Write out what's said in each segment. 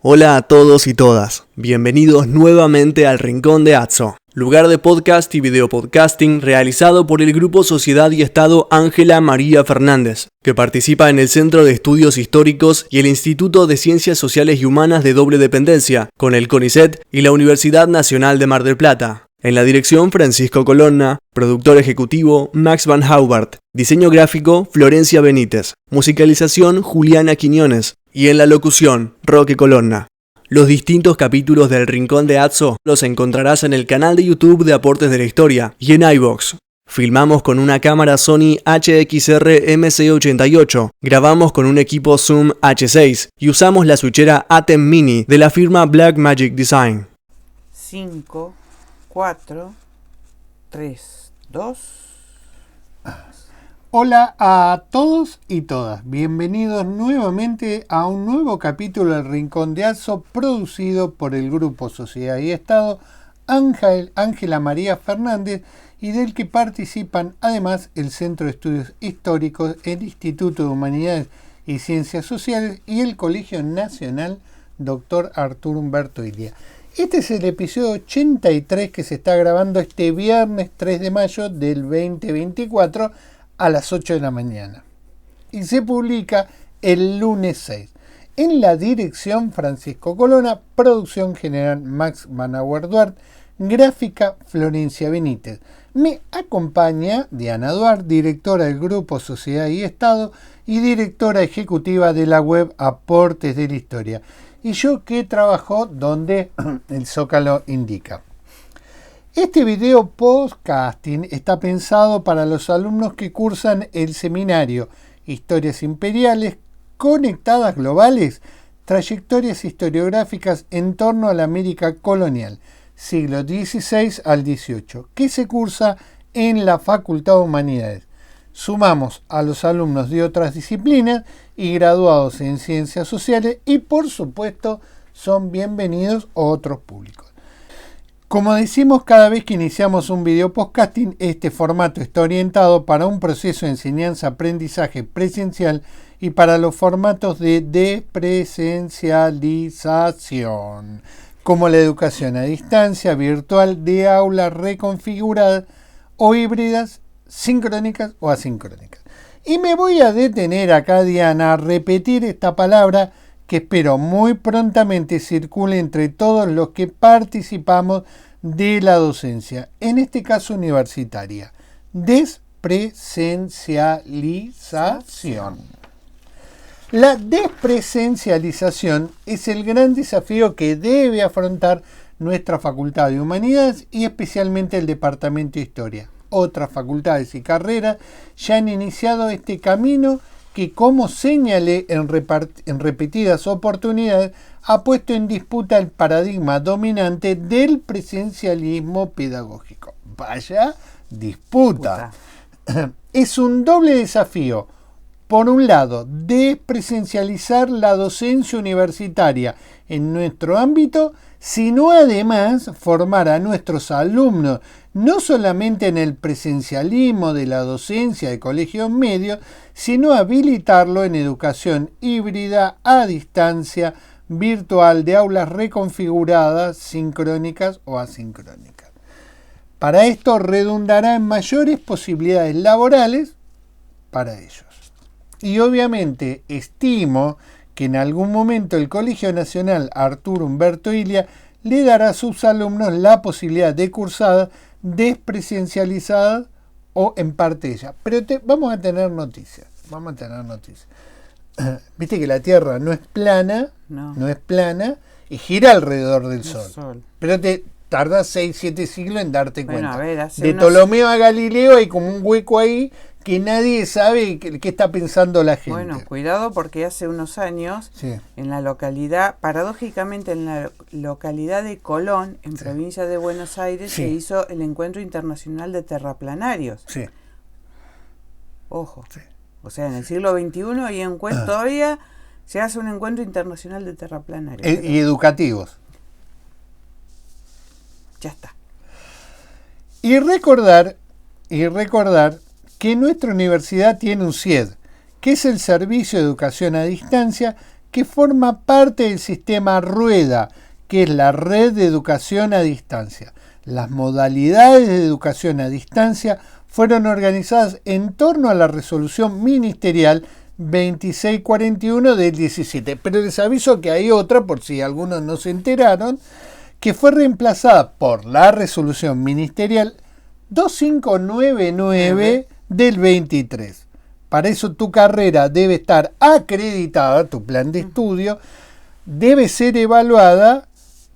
Hola a todos y todas, bienvenidos nuevamente al Rincón de Atso, lugar de podcast y videopodcasting realizado por el Grupo Sociedad y Estado Ángela María Fernández, que participa en el Centro de Estudios Históricos y el Instituto de Ciencias Sociales y Humanas de doble dependencia, con el CONICET y la Universidad Nacional de Mar del Plata. En la dirección Francisco Colonna, productor ejecutivo Max Van Haubart, diseño gráfico Florencia Benítez, musicalización Juliana Quiñones y en la locución Roque Colonna. Los distintos capítulos del Rincón de Atso los encontrarás en el canal de YouTube de Aportes de la Historia y en iVoox. Filmamos con una cámara Sony HXR MC88, grabamos con un equipo Zoom H6 y usamos la switchera ATEM Mini de la firma Blackmagic Design. 5, 4, 3, 2. Hola a todos y todas, bienvenidos nuevamente a un nuevo capítulo del Rincón de Atso producido por el Grupo Sociedad y Estado Ángela María Fernández y del que participan además el Centro de Estudios Históricos, el Instituto de Humanidades y Ciencias Sociales y el Colegio Nacional Dr. Arturo Umberto Illia. Este es el episodio 83 que se está grabando este viernes 3 de mayo del 2024 a las 8 de la mañana y se publica el lunes 6. En la dirección Francisco Colonna, producción general Max Van Haubart, gráfica Florencia Benítez. Me acompaña Diana Duarte, directora del Grupo Sociedad y Estado y directora ejecutiva de la web Aportes de la Historia. Y yo que trabajo donde el Zócalo indica. Este video podcasting está pensado para los alumnos que cursan el seminario Historias Imperiales Conectadas Globales, Trayectorias Historiográficas en torno a la América Colonial, siglo XVI al XVIII, que se cursa en la Facultad de Humanidades. Sumamos a los alumnos de otras disciplinas y graduados en Ciencias Sociales y, por supuesto, son bienvenidos otros públicos. Como decimos cada vez que iniciamos un video podcasting, este formato está orientado para un proceso de enseñanza-aprendizaje presencial y para los formatos de despresencialización, como la educación a distancia, virtual, de aulas reconfiguradas o híbridas, sincrónicas o asincrónicas. Y me voy a detener acá, Diana, a repetir esta palabra que espero muy prontamente circule entre todos los que participamos de la docencia, en este caso universitaria: despresencialización. La despresencialización es el gran desafío que debe afrontar nuestra Facultad de Humanidades y especialmente el Departamento de Historia. Otras facultades y carreras ya han iniciado este camino que, como señalé en repetidas oportunidades, ha puesto en disputa el paradigma dominante del presencialismo pedagógico. Vaya disputa. Es un doble desafío. Por un lado, despresencializar la docencia universitaria en nuestro ámbito, sino además formar a nuestros alumnos no solamente en el presencialismo de la docencia de colegios medios, sino habilitarlo en educación híbrida, a distancia, virtual, de aulas reconfiguradas, sincrónicas o asincrónicas. Para esto redundará en mayores posibilidades laborales para ellos. Y obviamente estimo que en algún momento el Colegio Nacional Arturo Umberto Illia le dará a sus alumnos la posibilidad de cursadas despresencializadas o en parte de ellas. Pero vamos a tener noticias. Viste que la Tierra no es plana, no es plana y gira alrededor del Sol. Pero te tarda 6-7 siglos en darte cuenta. A ver, de Ptolomeo a Galileo hay como un hueco ahí que nadie sabe qué está pensando la gente. Bueno, cuidado porque hace unos años, en la localidad, paradójicamente en la localidad de Colón, en provincia de Buenos Aires, se hizo el Encuentro Internacional de Terraplanarios. Sí. Ojo. Sí. O sea, en el siglo XXI hay todavía se hace un encuentro internacional de terraplanarios. Y educativos. Ya está. Y recordar que nuestra universidad tiene un CIED, que es el Servicio de Educación a Distancia, que forma parte del sistema RUEDA, que es la Red de Educación a Distancia. Las modalidades de educación a distancia fueron organizadas en torno a la resolución ministerial 2641 del 17. Pero les aviso que hay otra, por si algunos no se enteraron, que fue reemplazada por la resolución ministerial 2599 del 23. Para eso tu carrera debe estar acreditada, tu plan de estudio debe ser evaluada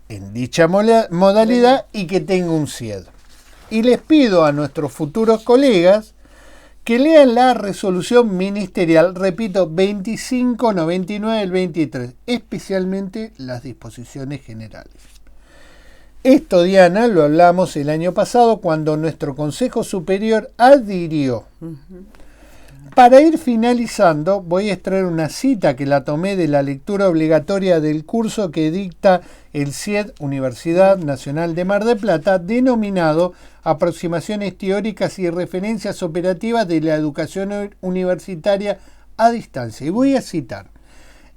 en dicha modalidad y que tenga un CIED. Y les pido a nuestros futuros colegas que lean la resolución ministerial, repito, 2599 del 23, especialmente las disposiciones generales. Esto, Diana, lo hablamos el año pasado cuando nuestro Consejo Superior adhirió. Para ir finalizando, voy a extraer una cita que la tomé de la lectura obligatoria del curso que dicta el CIED Universidad Nacional de Mar del Plata, denominado Aproximaciones Teóricas y Referencias Operativas de la Educación Universitaria a Distancia. Y voy a citar: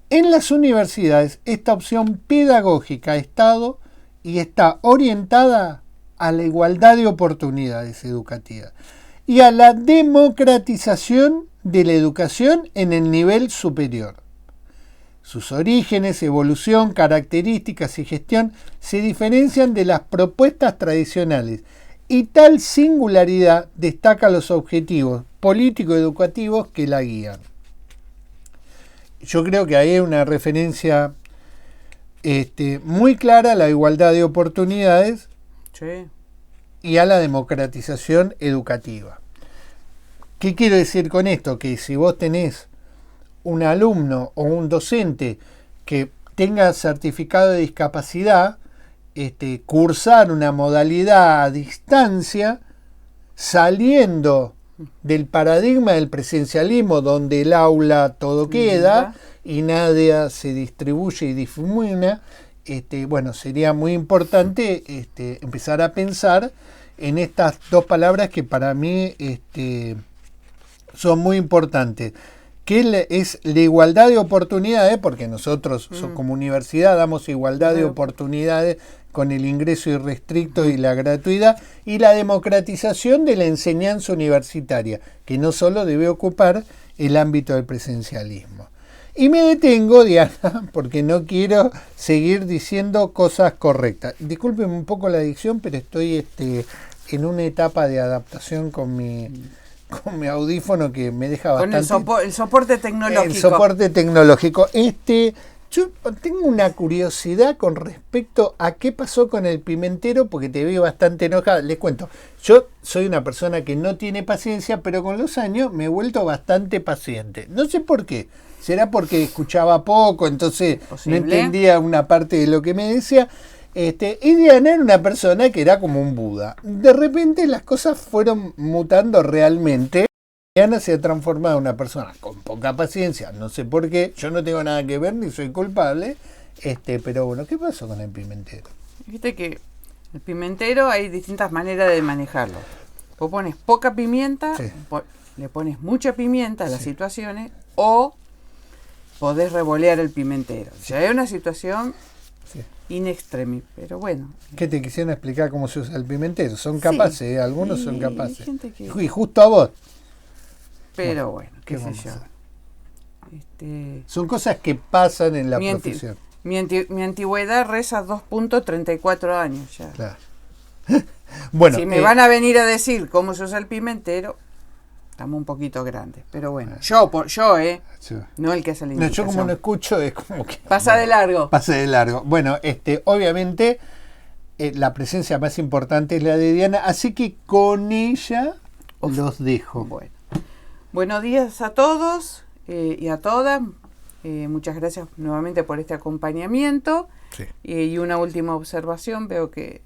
en las universidades, esta opción pedagógica ha estado y está orientada a la igualdad de oportunidades educativas y a la democratización de la educación en el nivel superior. Sus orígenes, evolución, características y gestión se diferencian de las propuestas tradicionales y tal singularidad destaca los objetivos político-educativos que la guían. Yo creo que ahí hay una referencia muy clara a la igualdad de oportunidades. Sí. Y a la democratización educativa. ¿Qué quiero decir con esto? Que si vos tenés un alumno o un docente que tenga certificado de discapacidad, cursar una modalidad a distancia, saliendo del paradigma del presencialismo donde el aula todo queda y nadie se distribuye y difumina, sería muy importante empezar a pensar en estas dos palabras que para mí son muy importantes, que es la igualdad de oportunidades, porque nosotros como universidad damos igualdad de oportunidades con el ingreso irrestricto y la gratuidad, y la democratización de la enseñanza universitaria, que no solo debe ocupar el ámbito del presencialismo. Y me detengo, Diana, porque no quiero seguir diciendo cosas correctas. Discúlpenme un poco la dicción, pero estoy en una etapa de adaptación con mi audífono que me deja bastante... Con el soporte tecnológico. El soporte tecnológico. Yo tengo una curiosidad con respecto a qué pasó con el pimentero, porque te veo bastante enojada. Les cuento, yo soy una persona que no tiene paciencia, pero con los años me he vuelto bastante paciente. No sé por qué. Será porque escuchaba poco, entonces no entendía una parte de lo que me decía. Y Diana era una persona que era como un Buda. De repente las cosas fueron mutando realmente. Diana se ha transformado en una persona con poca paciencia, no sé por qué, yo no tengo nada que ver ni soy culpable, pero bueno, ¿qué pasó con el pimentero? Viste que el pimentero hay distintas maneras de manejarlo. Vos pones poca pimienta, sí. Le pones mucha pimienta a las situaciones, o podés revolear el pimentero. O sea, hay una situación in extremis, pero bueno. ¿Qué te quisieron explicar cómo se usa el pimentero? Son capaces, algunos son capaces. Hay gente que... Y justo a vos. Pero bueno, qué sé yo. Son cosas que pasan en la profesión. Mi antigüedad reza 2.34 años ya. Claro. Bueno, si me van a venir a decir cómo se usa el pimentero, estamos un poquito grandes. Pero bueno, yo, sí. No el que hace la indicación. Yo como no escucho, es como que... Pasa de largo. Pasa de largo. Bueno, obviamente la presencia más importante es la de Diana, así que con ella los dejo. Bueno. Buenos días a todos y a todas. Muchas gracias nuevamente por este acompañamiento. Sí. Y una última observación. Veo que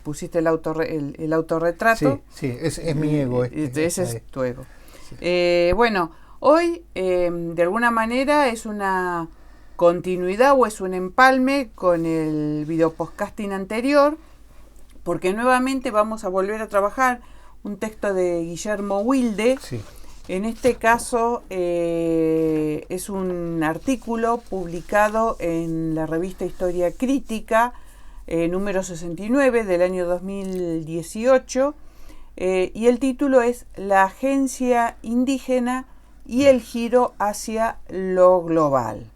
pusiste el autorretrato. Sí, es mi ego. Ese es tu ego. Sí. Bueno, hoy de alguna manera es una continuidad o es un empalme con el videopodcasting anterior, porque nuevamente vamos a volver a trabajar un texto de Guillermo Wilde. Sí. En este caso es un artículo publicado en la revista Historia Crítica, número 69 del año 2018, y el título es La agencia indígena y el giro hacia lo global.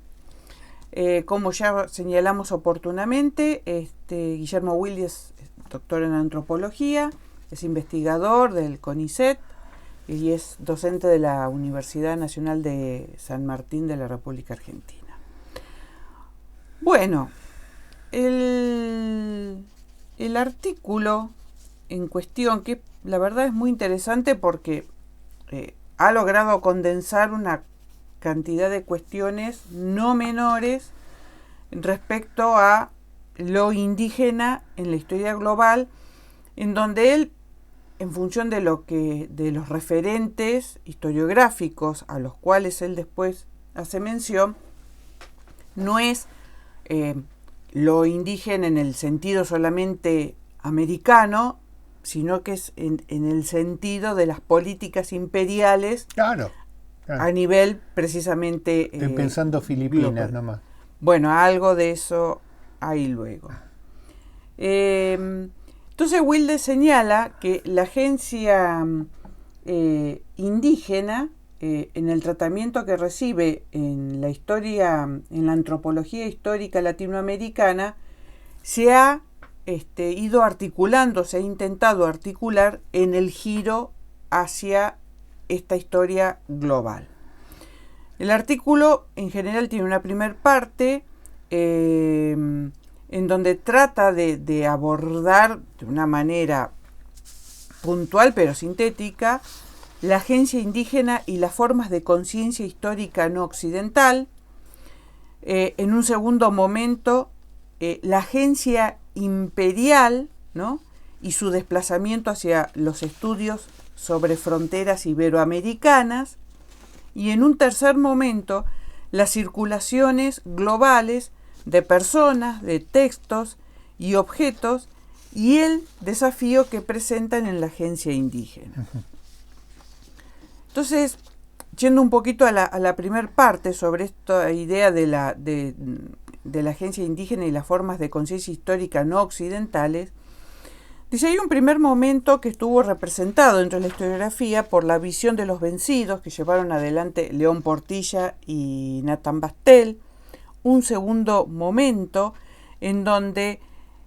Como ya señalamos oportunamente, Guillermo Wilde es doctor en antropología, es investigador del CONICET y es docente de la Universidad Nacional de San Martín de la República Argentina. Bueno, el artículo en cuestión, que la verdad es muy interesante porque ha logrado condensar una cantidad de cuestiones no menores respecto a lo indígena en la historia global, en donde él, en función de los referentes historiográficos a los cuales él después hace mención, no es lo indígena en el sentido solamente americano, sino que es en el sentido de las políticas imperiales. Claro. A nivel precisamente estoy pensando Filipinas global. nomás. Bueno, algo de eso hay luego. Entonces Wilde señala que la agencia indígena, en el tratamiento que recibe en la historia, en la antropología histórica latinoamericana, se ha ido articulando, se ha intentado articular en el giro hacia esta historia global. El artículo en general tiene una primera parte en donde trata de abordar de una manera puntual pero sintética la agencia indígena y las formas de conciencia histórica no occidental. En un segundo momento, la agencia imperial, ¿no?, y su desplazamiento hacia los estudios sobre fronteras iberoamericanas, y en un tercer momento las circulaciones globales de personas, de textos y objetos y el desafío que presentan en la agencia indígena. Entonces, yendo un poquito a la primera parte sobre esta idea de la agencia indígena y las formas de conciencia histórica no occidentales, dice, hay un primer momento que estuvo representado dentro de la historiografía por la visión de los vencidos que llevaron adelante León Portilla y Nathan Bastel. Un segundo momento en donde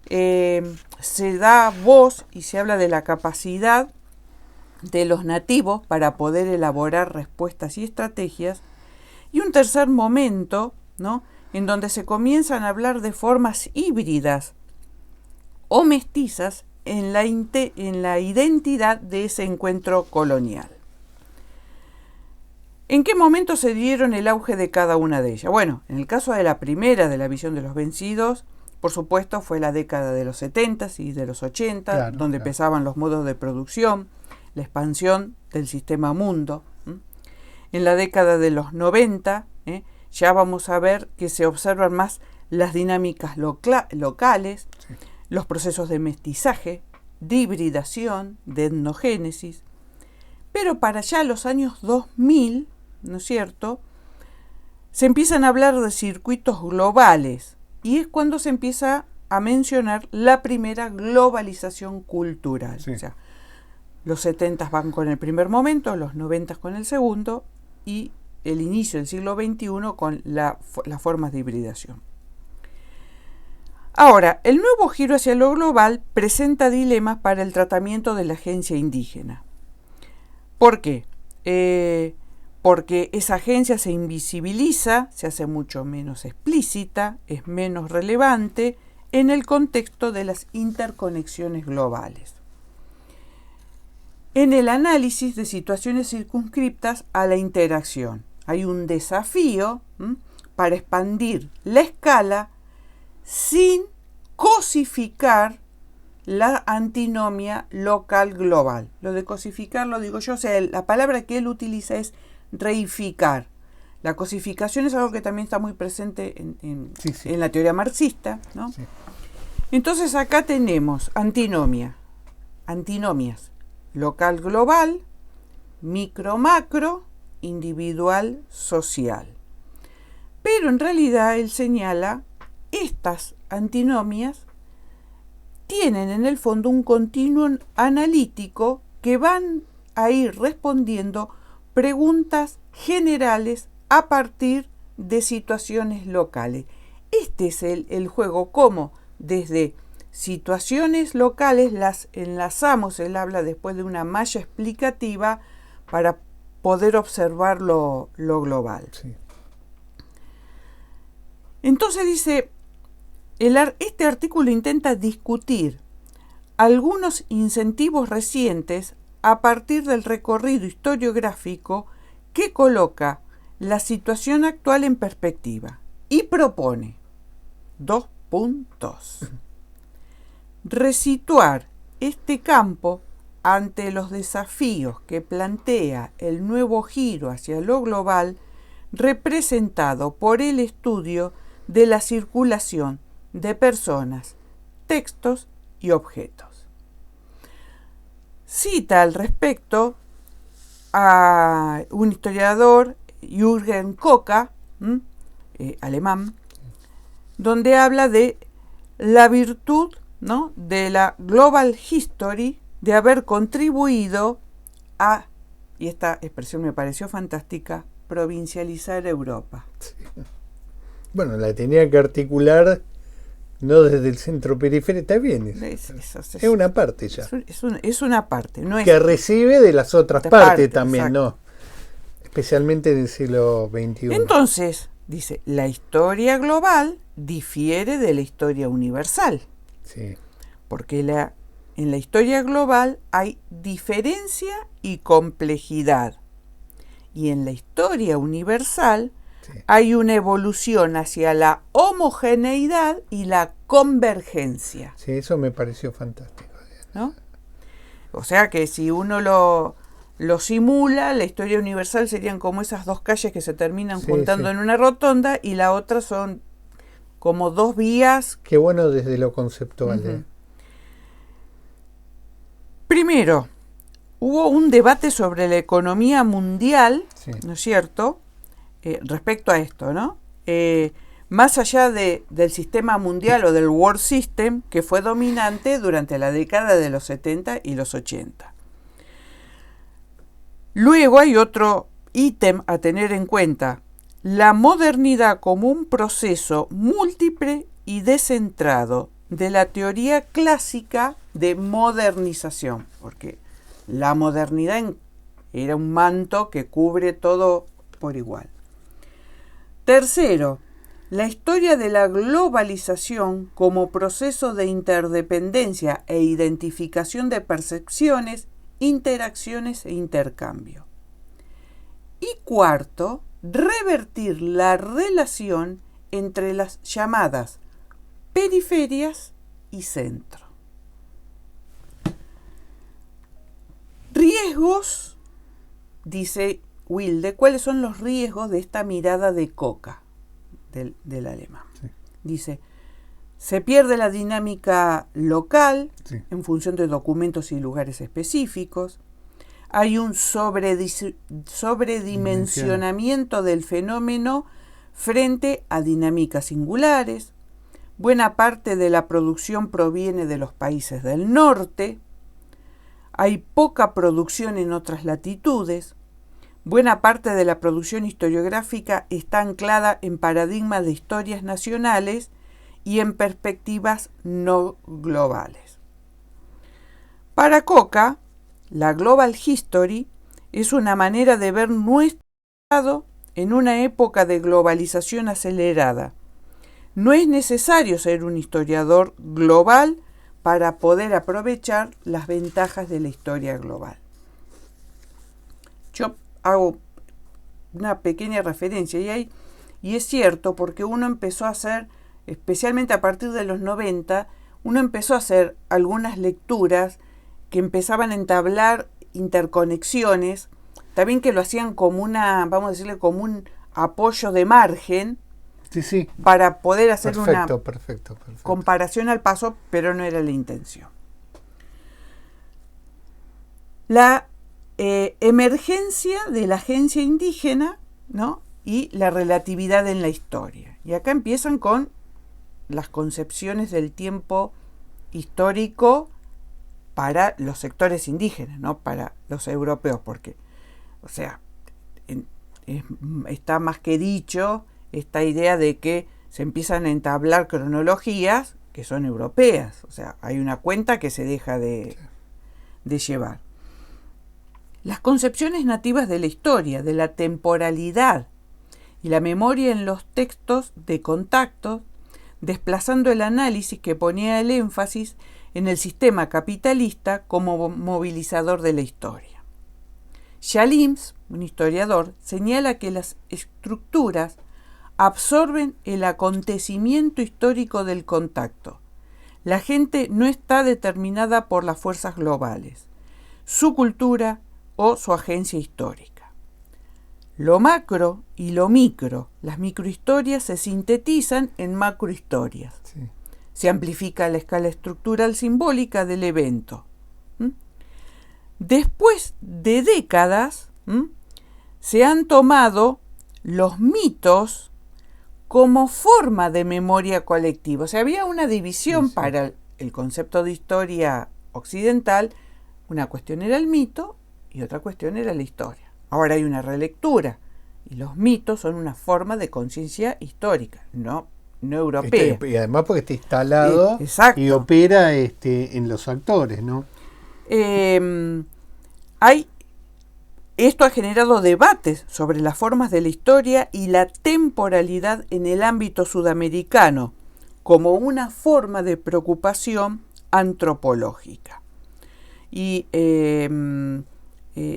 se da voz y se habla de la capacidad de los nativos para poder elaborar respuestas y estrategias. Y un tercer momento, ¿no?, en donde se comienzan a hablar de formas híbridas o mestizas en la identidad de ese encuentro colonial. ¿En qué momento se dieron el auge de cada una de ellas? Bueno, en el caso de la primera, de la visión de los vencidos, por supuesto fue la década de los 70 y de los 80, donde empezaban los modos de producción, la expansión del sistema mundo. En la década de los 90, ya vamos a ver que se observan más las dinámicas locales, sí, los procesos de mestizaje, de hibridación, de etnogénesis. Pero para allá los años 2000, ¿no es cierto?, se empiezan a hablar de circuitos globales y es cuando se empieza a mencionar la primera globalización cultural. Sí. O sea, los 70 van con el primer momento, los 90 con el segundo y el inicio del siglo XXI con las formas de hibridación. Ahora, el nuevo giro hacia lo global presenta dilemas para el tratamiento de la agencia indígena. ¿Por qué? Porque esa agencia se invisibiliza, se hace mucho menos explícita, es menos relevante en el contexto de las interconexiones globales. En el análisis de situaciones circunscriptas a la interacción, hay un desafío para expandir la escala sin cosificar la antinomia local-global. Lo de cosificar lo digo yo, o sea, la palabra que él utiliza es reificar. La cosificación es algo que también está muy presente en la teoría marxista, ¿no? Sí. Entonces acá tenemos antinomias, local-global, micro-macro, individual, social. Pero en realidad él señala, estas antinomias tienen en el fondo un continuum analítico que van a ir respondiendo preguntas generales a partir de situaciones locales. Este es el juego, como desde situaciones locales las enlazamos, él habla después de una malla explicativa para poder observar lo global. Sí. Entonces dice, este artículo intenta discutir algunos incentivos recientes a partir del recorrido historiográfico que coloca la situación actual en perspectiva y propone 2 puntos. Resituar este campo ante los desafíos que plantea el nuevo giro hacia lo global, representado por el estudio de la circulación de personas, textos y objetos. Cita al respecto a un historiador, Jürgen Koka, alemán, donde habla de la virtud, ¿no?, de la Global History de haber contribuido a, y esta expresión me pareció fantástica, provincializar Europa. Sí. Bueno, la tenía que articular no desde el centro periférico, está bien. Es una parte ya. Es una parte. No que es, recibe de las otras partes también, exacto. ¿No? Especialmente en el siglo XXI. Entonces, dice, la historia global difiere de la historia universal. Sí. Porque en la historia global hay diferencia y complejidad. Y en la historia universal hay una evolución hacia la homogeneidad y la convergencia. Sí, eso me pareció fantástico, ¿no? O sea que si uno lo simula, la historia universal serían como esas dos calles que se terminan juntando en una rotonda, y la otra son como dos vías. Qué bueno desde lo conceptual. Primero, hubo un debate sobre la economía mundial, ¿no es cierto?, respecto a esto, ¿no? Más allá del sistema mundial o del World System, que fue dominante durante la década de los 70 y los 80. Luego hay otro ítem a tener en cuenta: la modernidad como un proceso múltiple y descentrado de la teoría clásica de modernización, porque la modernidad era un manto que cubre todo por igual. Tercero, la historia de la globalización como proceso de interdependencia e identificación de percepciones, interacciones e intercambio. Y cuarto, revertir la relación entre las llamadas periferias y centro. Riesgos, dice Wilde, ¿cuáles son los riesgos de esta mirada de Koka, del alemán? Sí. Dice, se pierde la dinámica local en función de documentos y lugares específicos. Hay un sobredimensionamiento del fenómeno frente a dinámicas singulares. Buena parte de la producción proviene de los países del norte. Hay poca producción en otras latitudes. Buena parte de la producción historiográfica está anclada en paradigmas de historias nacionales y en perspectivas no globales. Para Koka, la Global History es una manera de ver nuestro estado en una época de globalización acelerada. No es necesario ser un historiador global para poder aprovechar las ventajas de la historia global. Yo hago una pequeña referencia y es cierto, porque uno empezó a hacer, especialmente a partir de los 90, uno empezó a hacer algunas lecturas que empezaban a entablar interconexiones, también que lo hacían como vamos a decirle, como un apoyo de margen, para poder hacer una comparación al paso, pero no era la intención. La emergencia de la agencia indígena, ¿no? Y la relatividad en la historia. Y acá empiezan con las concepciones del tiempo histórico para los sectores indígenas, no para los europeos, porque, o sea, está más que dicho esta idea de que se empiezan a entablar cronologías que son europeas, o sea, hay una cuenta que se deja de llevar. Las concepciones nativas de la historia, de la temporalidad y la memoria en los textos de contacto, desplazando el análisis que ponía el énfasis en el sistema capitalista como movilizador de la historia. Schalims, un historiador, señala que las estructuras absorben el acontecimiento histórico del contacto. La gente no está determinada por las fuerzas globales, su cultura o su agencia histórica. Lo macro y lo micro, las microhistorias se sintetizan en macrohistorias. Sí. Se amplifica la escala estructural simbólica del evento. Después de décadas, se han tomado los mitos como forma de memoria colectiva. O sea, había una división para el concepto de historia occidental. Una cuestión era el mito y otra cuestión era la historia. Ahora hay una relectura y los mitos son una forma de conciencia histórica, no europea. Y además porque está instalado y opera en los actores, ¿no? Esto ha generado debates sobre las formas de la historia y la temporalidad en el ámbito sudamericano como una forma de preocupación antropológica. Y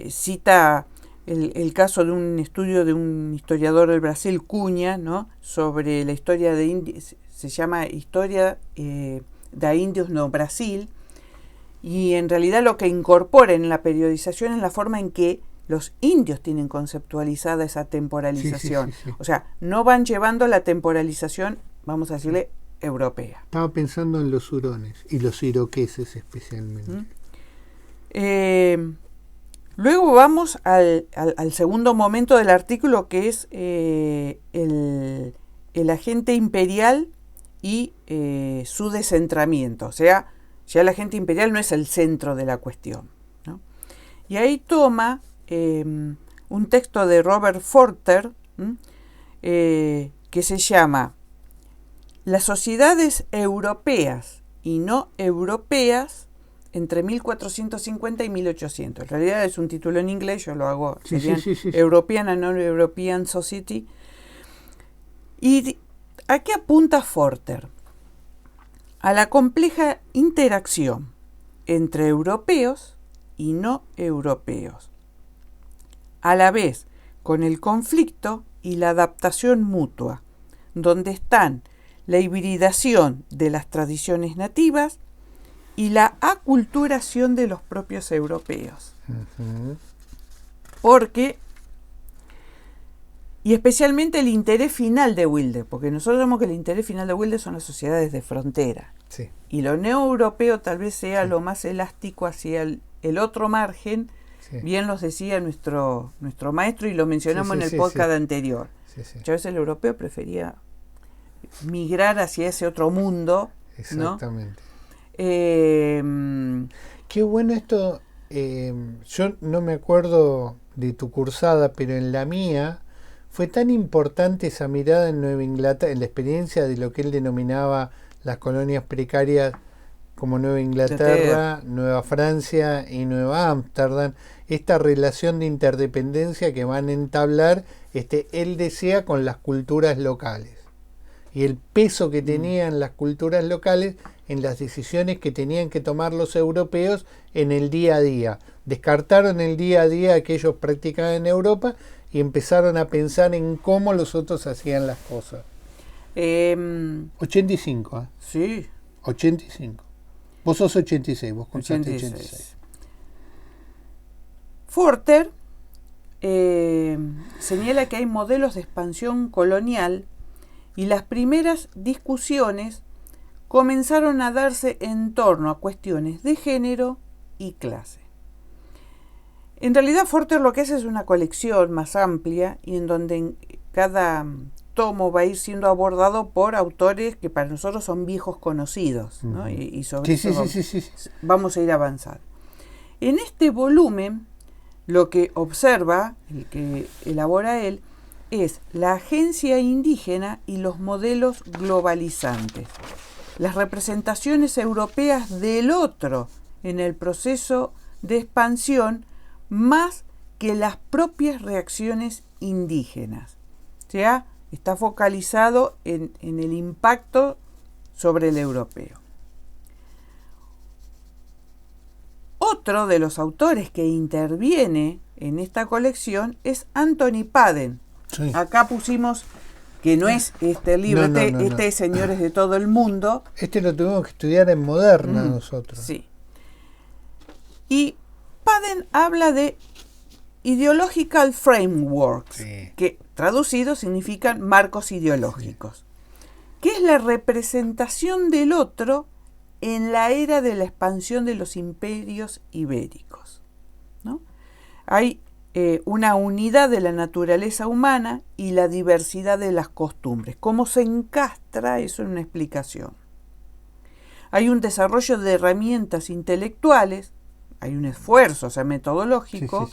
cita el caso de un estudio de un historiador del Brasil, Cunha, ¿no? Sobre la historia de Indios, se llama Historia de Indios no Brasil, y en realidad lo que incorpora en la periodización es la forma en que los indios tienen conceptualizada esa temporalización. Sí. O sea, no van llevando la temporalización, vamos a decirle, europea. Estaba pensando en los hurones y los iroqueses especialmente. Luego vamos al segundo momento del artículo, que es el agente imperial y su descentramiento. O sea, ya el agente imperial no es el centro de la cuestión, ¿no? Y ahí toma un texto de Robert Forster que se llama Las sociedades europeas y no europeas entre 1450 y 1800. En realidad es un título en inglés, yo lo hago European and Non-European Society. ¿Y a qué apunta Forster? A la compleja interacción entre europeos y no europeos, a la vez con el conflicto y la adaptación mutua, donde están la hibridación de las tradiciones nativas y la aculturación de los propios europeos. Uh-huh. Porque, y especialmente el interés final de Wilde, porque nosotros vemos que el interés final de Wilde son las sociedades de frontera. Sí. Y lo neo-europeo tal vez sea lo más elástico hacia el otro margen. Sí. Bien los decía nuestro maestro y lo mencionamos en el podcast anterior. Muchas veces el europeo prefería migrar hacia ese otro mundo. Exactamente. ¿No? Qué bueno esto. Yo no me acuerdo de tu cursada, pero en la mía fue tan importante esa mirada en Nueva Inglaterra, en la experiencia de lo que él denominaba las colonias precarias como Nueva Inglaterra, Nueva Francia y Nueva Ámsterdam, esta relación de interdependencia que van a entablar, él decía, con las culturas locales. Y el peso que tenían las culturas locales en las decisiones que tenían que tomar los europeos en el día a día. Descartaron el día a día que ellos practicaban en Europa y empezaron a pensar en cómo los otros hacían las cosas. 85, ¿eh? Sí. 85. Vos sos 86, vos contaste 86. Forster señala que hay modelos de expansión colonial y las primeras discusiones comenzaron a darse en torno a cuestiones de género y clase. En realidad Forster lo que hace es una colección más amplia y en donde en cada tomo va a ir siendo abordado por autores que para nosotros son viejos conocidos, ¿no? Y sobre eso vamos a ir avanzando. En este volumen, lo que observa, el que elabora él, es la agencia indígena y los modelos globalizantes, las representaciones europeas del otro en el proceso de expansión más que las propias reacciones indígenas. O sea, está focalizado en el impacto sobre el europeo. Otro de los autores que interviene en esta colección es Anthony Padden. Sí. Acá pusimos que no es este libro, este es Señores de todo el mundo. Este lo tuvimos que estudiar en Moderna nosotros. Sí. Y Padden habla de ideological frameworks, que traducido significan marcos ideológicos, que es la representación del otro en la era de la expansión de los imperios ibéricos, ¿no? Hay una unidad de la naturaleza humana y la diversidad de las costumbres. ¿Cómo se encastra eso en una explicación? Hay un desarrollo de herramientas intelectuales, hay un esfuerzo, metodológico,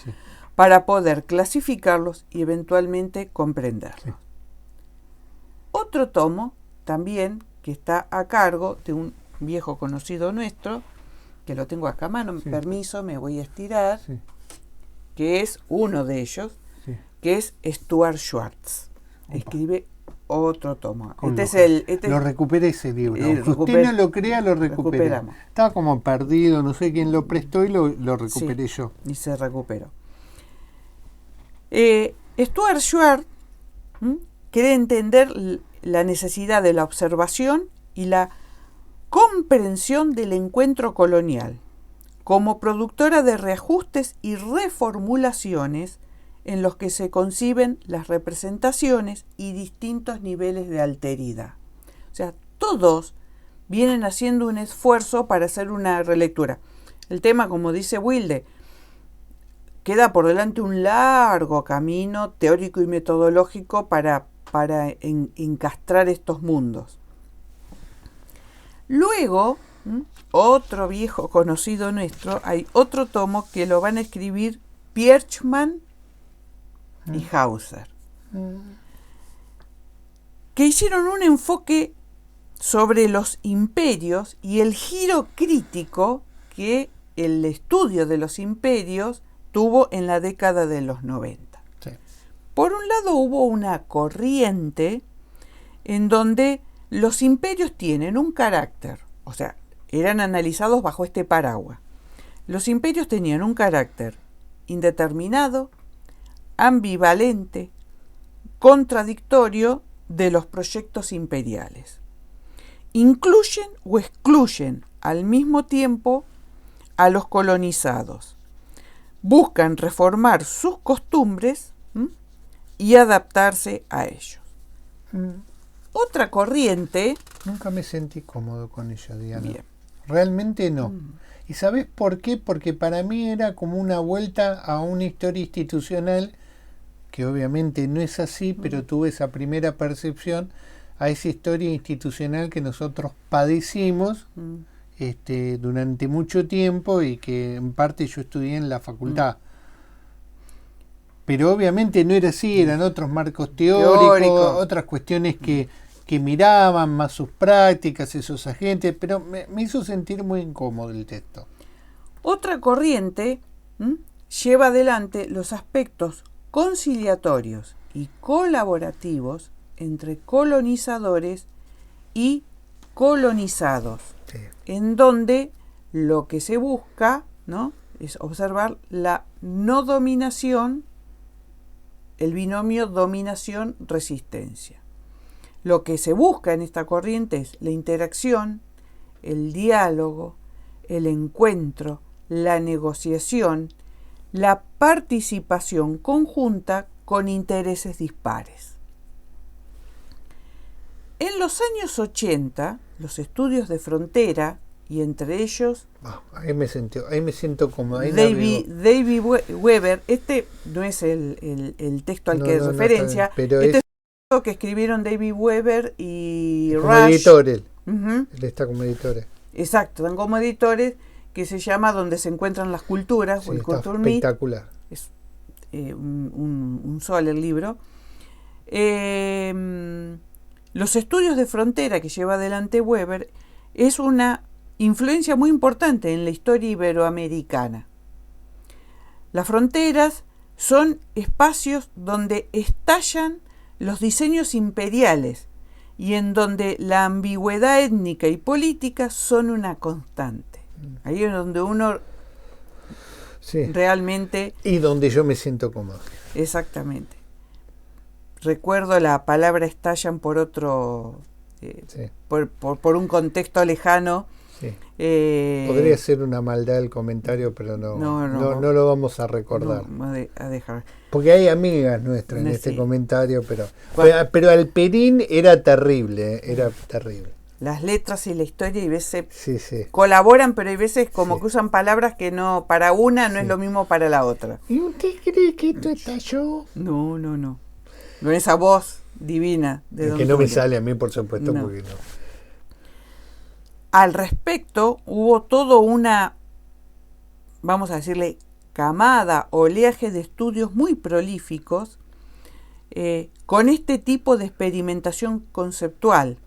para poder clasificarlos y eventualmente comprenderlos. Sí. Otro tomo, también, que está a cargo de un viejo conocido nuestro, que lo tengo acá a mano, permiso, me voy a estirar, que es uno de ellos, que es Stuart Schwartz. Escribe otro tomo. Lo recuperé ese libro. Aunque usted no lo crea, lo recuperamos. Estaba como perdido, no sé quién lo prestó y lo recuperé yo. Y se recuperó. Stuart Schwartz quiere entender la necesidad de la observación y la comprensión del encuentro colonial como productora de reajustes y reformulaciones en los que se conciben las representaciones y distintos niveles de alteridad. O sea, todos vienen haciendo un esfuerzo para hacer una relectura. El tema, como dice Wilde, queda por delante un largo camino teórico y metodológico para encastrar estos mundos. Luego, otro viejo conocido nuestro, hay otro tomo que lo van a escribir Pierchman y Hauser, que hicieron un enfoque sobre los imperios y el giro crítico que el estudio de los imperios tuvo en la década de los 90. Sí. Por un lado hubo una corriente en donde los imperios tienen un carácter, o sea, eran analizados bajo este paraguas. Los imperios tenían un carácter indeterminado, ambivalente, contradictorio de los proyectos imperiales. Incluyen o excluyen al mismo tiempo a los colonizados. Buscan reformar sus costumbres y adaptarse a ellos. Otra corriente... Nunca me sentí cómodo con ella, Diana. Bien. Realmente no. ¿Y sabes por qué? Porque para mí era como una vuelta a una historia institucional, que obviamente no es así, pero tuve esa primera percepción a esa historia institucional que nosotros padecimos durante mucho tiempo y que en parte yo estudié en la facultad. Pero obviamente no era así, eran otros marcos teóricos, otras cuestiones que miraban más sus prácticas, esos agentes, pero me hizo sentir muy incómodo el texto. Otra corriente lleva adelante los aspectos conciliatorios y colaborativos entre colonizadores y colonizados, en donde lo que se busca, ¿no?, es observar la no dominación, el binomio dominación-resistencia. Lo que se busca en esta corriente es la interacción, el diálogo, el encuentro, la negociación, la participación conjunta con intereses dispares. En los años 80, los estudios de frontera y entre ellos ahí me siento como David Weber. Este no es el texto al que referencia, pero este es un texto que escribieron David Weber y como Rush. editores. Él está como editores. Exacto, están como editores, que se llama Donde se encuentran las culturas, Sí, o el está Culture Meet. espectacular. Es un sol el libro. Los estudios de frontera que lleva adelante Weber es una influencia muy importante en la historia iberoamericana. Las fronteras son espacios donde estallan los diseños imperiales y en donde la ambigüedad étnica y política son una constante. Ahí es donde uno realmente... Y donde yo me siento cómodo. Exactamente. Recuerdo la palabra estallan por otro... por un contexto lejano. Sí. Podría ser una maldad el comentario, pero no lo vamos a recordar. No, a dejar. Porque hay amigas nuestras en este comentario, pero Alperín era terrible, era terrible. Las letras y la historia y veces colaboran, pero hay veces como que usan palabras que no, para una no es lo mismo para la otra. ¿Y usted cree que esto estalló? No. No esa voz divina de Don que no Tulio. me sale a mí, por supuesto, porque no. Al respecto, hubo todo una, vamos a decirle, camada, oleaje de estudios muy prolíficos con este tipo de experimentación conceptual,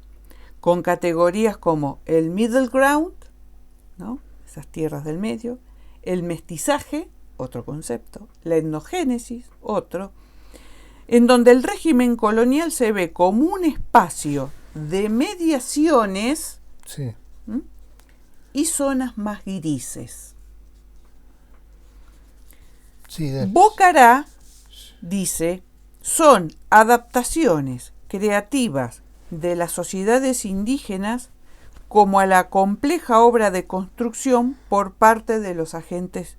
con categorías como el middle ground, ¿no? Esas tierras del medio, el mestizaje, otro concepto, la etnogénesis, otro, en donde el régimen colonial se ve como un espacio de mediaciones y zonas más grises. Bocará dice, son adaptaciones creativas de las sociedades indígenas como a la compleja obra de construcción por parte de los agentes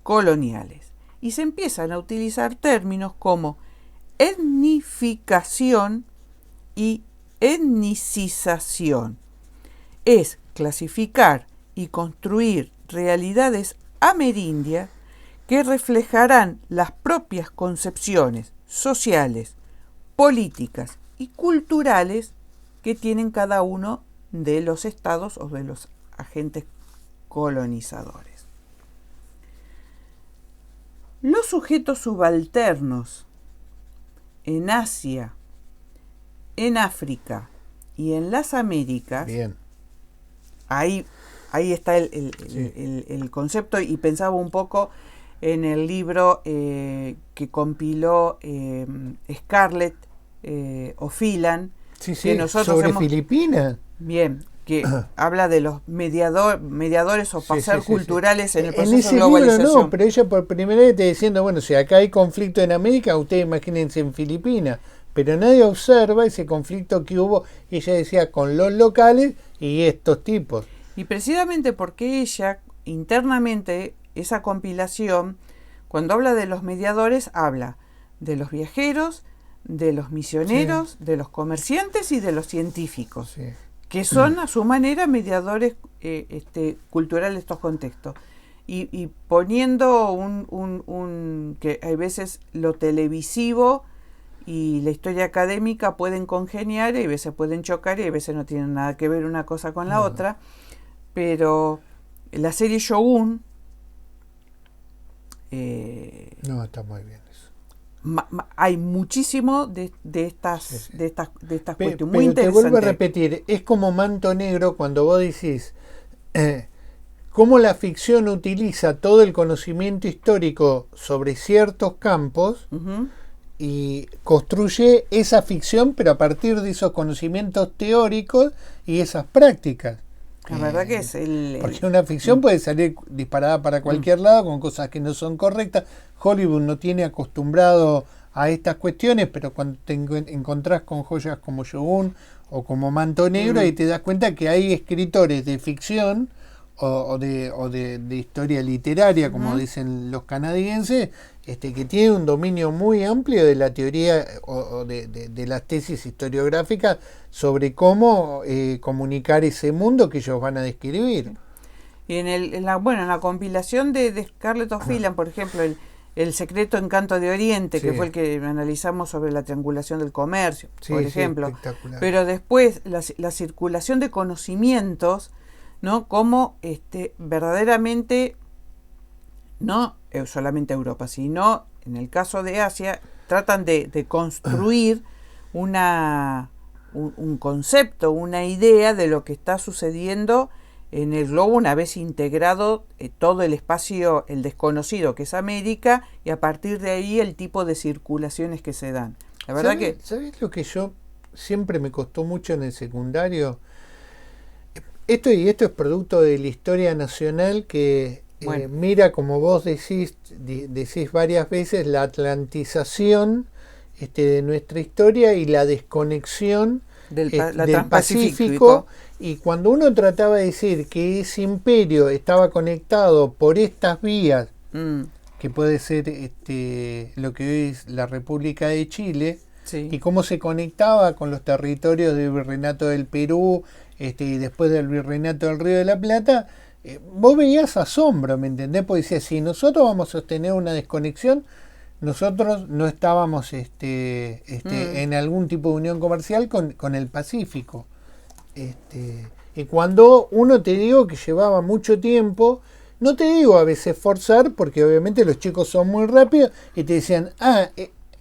coloniales. Y se empiezan a utilizar términos como etnificación y etnicización. Es clasificar y construir realidades amerindias que reflejarán las propias concepciones sociales, políticas y culturales que tienen cada uno de los estados o de los agentes colonizadores. Los sujetos subalternos en Asia, en África y en las Américas, ahí está el concepto, y pensaba un poco en el libro que compiló Scarlett O'Phelan, que nosotros sobre Filipinas. Bien, que habla de los mediadores o pasar culturales en el proceso de globalización. Libro no, pero ella por primera vez está diciendo, bueno, si acá hay conflicto en América, ustedes imagínense en Filipinas, pero nadie observa ese conflicto que hubo, ella decía, con los locales y estos tipos. Y precisamente porque ella, internamente, esa compilación, cuando habla de los mediadores, habla de los viajeros, de los misioneros, de los comerciantes y de los científicos, que son a su manera mediadores culturales de estos contextos. Y poniendo que hay veces lo televisivo y la historia académica pueden congeniar, y a veces pueden chocar, y a veces no tienen nada que ver una cosa con la otra, pero la serie Shogun está muy bien eso. Hay muchísimo de estas cuestiones pero muy interesantes. Te vuelvo a repetir, es como Manto Negro cuando vos decís cómo la ficción utiliza todo el conocimiento histórico sobre ciertos campos y construye esa ficción, pero a partir de esos conocimientos teóricos y esas prácticas. La verdad que es porque una ficción puede salir disparada para cualquier lado con cosas que no son correctas. Hollywood no tiene acostumbrado a estas cuestiones, pero cuando te encontrás con joyas como Shogun o como Manto Negro, ahí te das cuenta que hay escritores de ficción o de historia literaria, como dicen los canadienses, que tiene un dominio muy amplio de la teoría o de las tesis historiográficas sobre cómo comunicar ese mundo que ellos van a describir. Y en la compilación de Scarlett O'Phelan, por ejemplo, el secreto encanto de Oriente, que fue el que analizamos sobre la triangulación del comercio, por ejemplo. Pero después la circulación de conocimientos, ¿no? Como verdaderamente, no solamente Europa, sino en el caso de Asia, tratan de construir un concepto, una idea de lo que está sucediendo en el globo una vez integrado todo el espacio, el desconocido que es América, y a partir de ahí el tipo de circulaciones que se dan. La verdad ¿Sabés lo que yo siempre me costó mucho en el secundario? Esto es producto de la historia nacional que mira, como vos decís varias veces, la atlantización de nuestra historia y la desconexión del Pacífico. Y cuando uno trataba de decir que ese imperio estaba conectado por estas vías, que puede ser lo que hoy es la República de Chile, y cómo se conectaba con los territorios del Virreinato del Perú y después del Virreinato del Río de la Plata, vos veías asombro, ¿me entendés? Porque decías, si nosotros vamos a sostener una desconexión, nosotros no estábamos en algún tipo de unión comercial con el Pacífico. Y cuando uno, te digo, que llevaba mucho tiempo, no te digo a veces forzar, porque obviamente los chicos son muy rápidos, y te decían,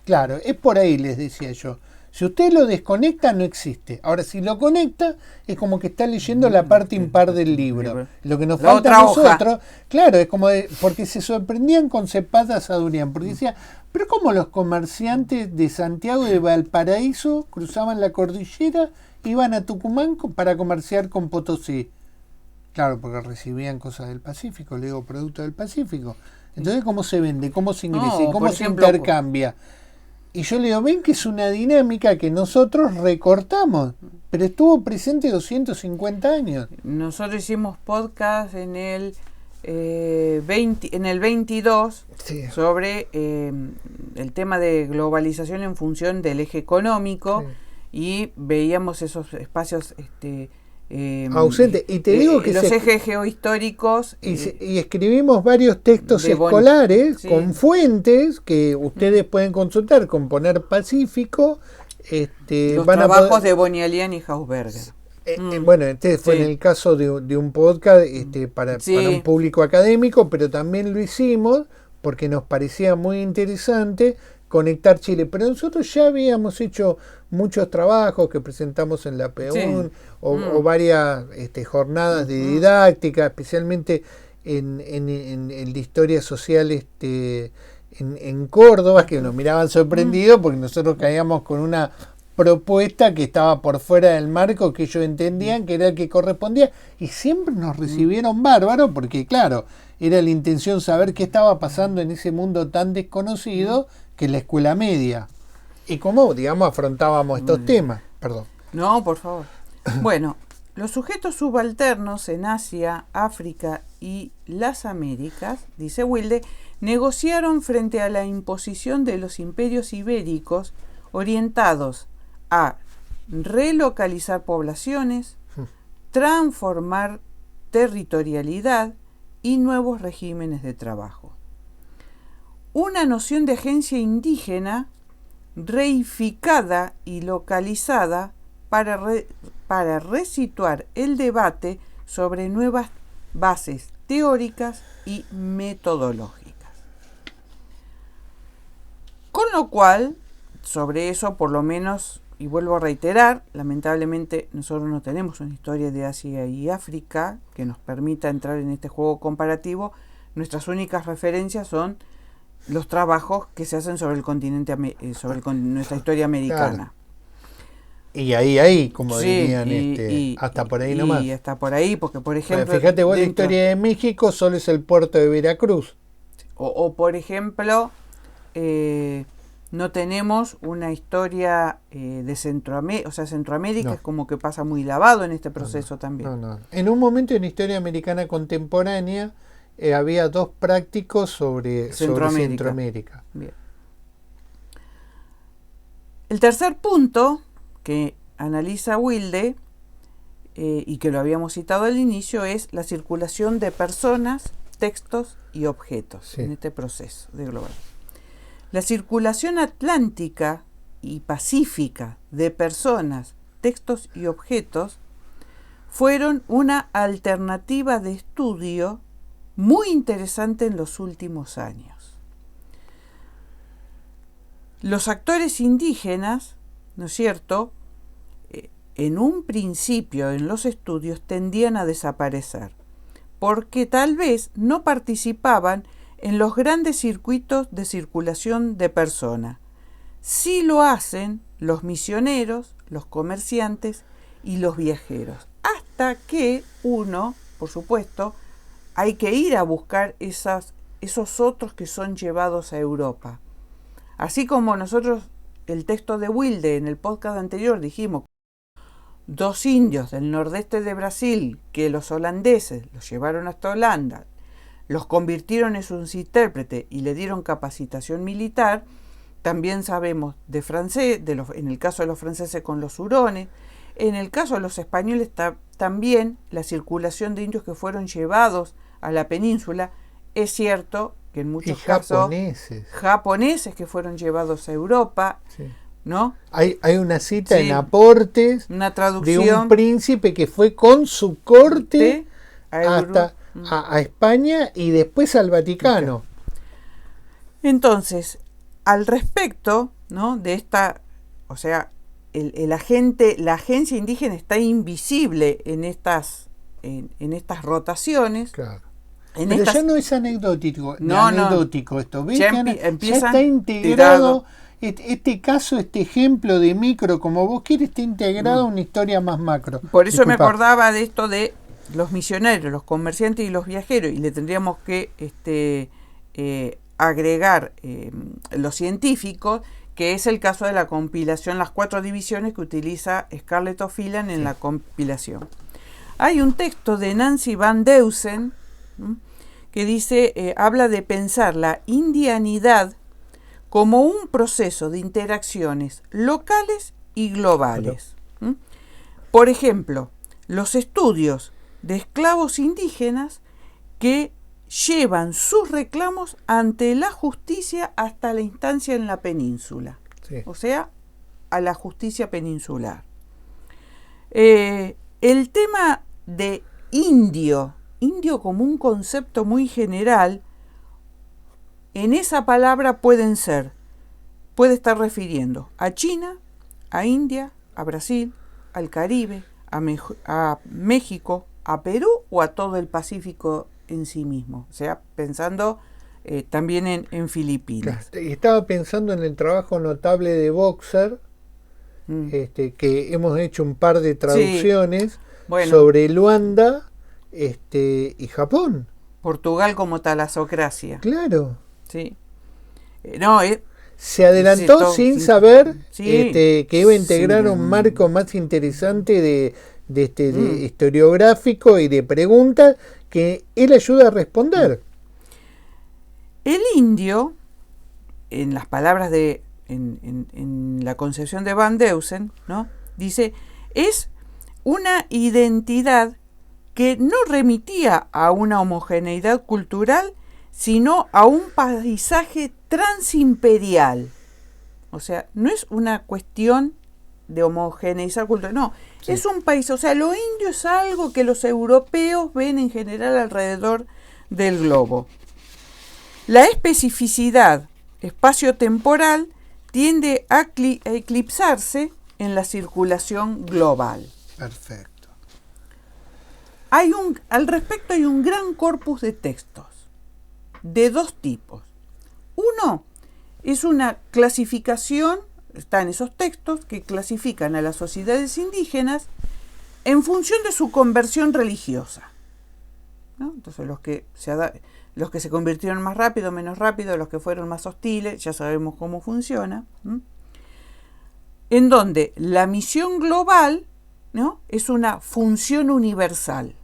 claro, es por ahí, les decía yo. Si usted lo desconecta, no existe. Ahora, si lo conecta, es como que está leyendo la parte impar del libro. Lo que nos falta a nosotros, claro, es como porque se sorprendían con Cepeda Sadurian, porque decía, pero ¿cómo los comerciantes de Santiago y de Valparaíso cruzaban la cordillera, iban a Tucumán para comerciar con Potosí? Claro, porque recibían cosas del Pacífico, le digo, productos del Pacífico. Entonces, ¿cómo se vende? ¿Cómo se ingresa? ¿Y cómo se intercambia? Y yo le digo, ven que es una dinámica que nosotros recortamos, pero estuvo presente 250 años. Nosotros hicimos podcast en el 22 sobre el tema de globalización en función del eje económico, y veíamos esos espacios ausente. Y te digo que los ejes geohistóricos, y escribimos varios textos escolares con fuentes que ustedes pueden consultar, con poner Pacífico, los trabajos de Bonialian y Hausberger. Bueno, fue en el caso de un podcast para un público académico, pero también lo hicimos porque nos parecía muy interesante conectar Chile, pero nosotros ya habíamos hecho muchos trabajos que presentamos en la PEUN o varias jornadas de didáctica, especialmente en la historia social en Córdoba, que nos miraban sorprendidos porque nosotros caíamos con una propuesta que estaba por fuera del marco que ellos entendían que era el que correspondía, y siempre nos recibieron bárbaro porque claro, era la intención saber qué estaba pasando en ese mundo tan desconocido que es la escuela media, y cómo, digamos, afrontábamos estos temas. Perdón. No, por favor. Bueno, los sujetos subalternos en Asia, África y las Américas, dice Wilde, negociaron frente a la imposición de los imperios ibéricos orientados a relocalizar poblaciones, transformar territorialidad y nuevos regímenes de trabajo. Una noción de agencia indígena reificada y localizada para resituar el debate sobre nuevas bases teóricas y metodológicas. Con lo cual, sobre eso, por lo menos, y vuelvo a reiterar, lamentablemente nosotros no tenemos una historia de Asia y África que nos permita entrar en este juego comparativo. Nuestras únicas referencias son los trabajos que se hacen sobre el continente, nuestra historia americana. Claro. Y ahí, como dirían, hasta por ahí nomás. Y hasta por ahí, porque por ejemplo... Bueno, fíjate vos, la historia de México solo es el puerto de Veracruz. O por ejemplo, no tenemos una historia de Centroamérica, o sea, Centroamérica es como que pasa muy lavado en este proceso también. No. En un momento en la historia americana contemporánea había 2 prácticos sobre Centroamérica. Bien. El tercer punto que analiza Wilde, y que lo habíamos citado al inicio, es la circulación de personas, textos y objetos en este proceso de global. La circulación atlántica y pacífica de personas, textos y objetos fueron una alternativa de estudio muy interesante en los últimos años. Los actores indígenas, ¿no es cierto?, en un principio en los estudios tendían a desaparecer, porque tal vez no participaban en los grandes circuitos de circulación de personas. Sí lo hacen los misioneros, los comerciantes y los viajeros, hasta que uno, por supuesto, hay que ir a buscar esos otros que son llevados a Europa. Así como nosotros, el texto de Wilde en el podcast anterior dijimos, 2 indios del nordeste de Brasil que los holandeses los llevaron hasta Holanda, los convirtieron en sus intérpretes y le dieron capacitación militar. También sabemos en el caso de los franceses con los hurones, en el caso de los españoles también la circulación de indios que fueron llevados a la península. Es cierto que en muchos casos japoneses que fueron llevados a Europa, ¿no? Hay una cita en Aportes, una traducción de un príncipe que fue con su corte hasta a España y después al Vaticano. Entonces, al respecto, ¿no?, de esta, o sea, la agencia indígena está invisible en estas rotaciones. Claro. Pero ya no es anecdótico, esto. ¿Ves? Ya está integrado. Este caso, este ejemplo de micro, como vos quieres, está integrado a una historia más macro. Por eso me acordaba de esto de los misioneros, los comerciantes y los viajeros, y le tendríamos que agregar los científicos, que es el caso de la compilación, las 4 divisiones que utiliza Scarlett O'Phelan en la compilación. Hay un texto de Nancy Van Deusen, ¿no?, que dice, habla de pensar la indianidad como un proceso de interacciones locales y globales. ¿Mm? Por ejemplo, los estudios de esclavos indígenas que llevan sus reclamos ante la justicia hasta la instancia en la península, o sea, a la justicia peninsular. El tema de indio como un concepto muy general, en esa palabra puede estar refiriendo a China, a India, a Brasil, al Caribe, a México, a Perú o a todo el Pacífico en sí mismo, o sea, pensando también en Filipinas. Estaba pensando en el trabajo notable de Boxer, que hemos hecho un par de traducciones sobre Luanda y Japón. Portugal como talasocracia. Claro. Sí. Se adelantó sin saber que iba a integrar un marco más interesante de historiográfico y de preguntas que él ayuda a responder. El indio, en las palabras en la concepción de Van Deusen, ¿no?, dice, es una identidad que no remitía a una homogeneidad cultural, sino a un paisaje transimperial. O sea, no es una cuestión de homogeneizar cultura, no, es un país, o sea, lo indio es algo que los europeos ven en general alrededor del globo. La especificidad espacio-temporal tiende a eclipsarse en la circulación global. Perfecto. Al respecto hay un gran corpus de textos de 2 tipos. Uno es una clasificación, están esos textos que clasifican a las sociedades indígenas en función de su conversión religiosa. ¿no? Entonces los que se convirtieron más rápido, menos rápido, los que fueron más hostiles, ya sabemos cómo funciona. En donde la misión global, ¿no?, es una función universal.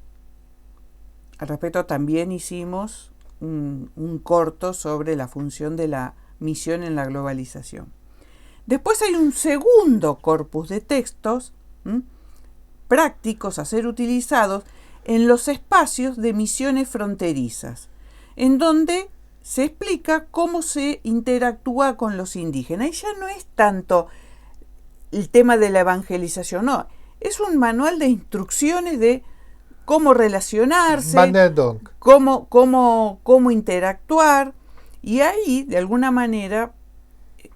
Al respecto también hicimos un corto sobre la función de la misión en la globalización. Después hay un segundo corpus de textos prácticos a ser utilizados en los espacios de misiones fronterizas, en donde se explica cómo se interactúa con los indígenas. Y ya no es tanto el tema de la evangelización, no, es un manual de instrucciones de cómo relacionarse, cómo interactuar, y ahí, de alguna manera,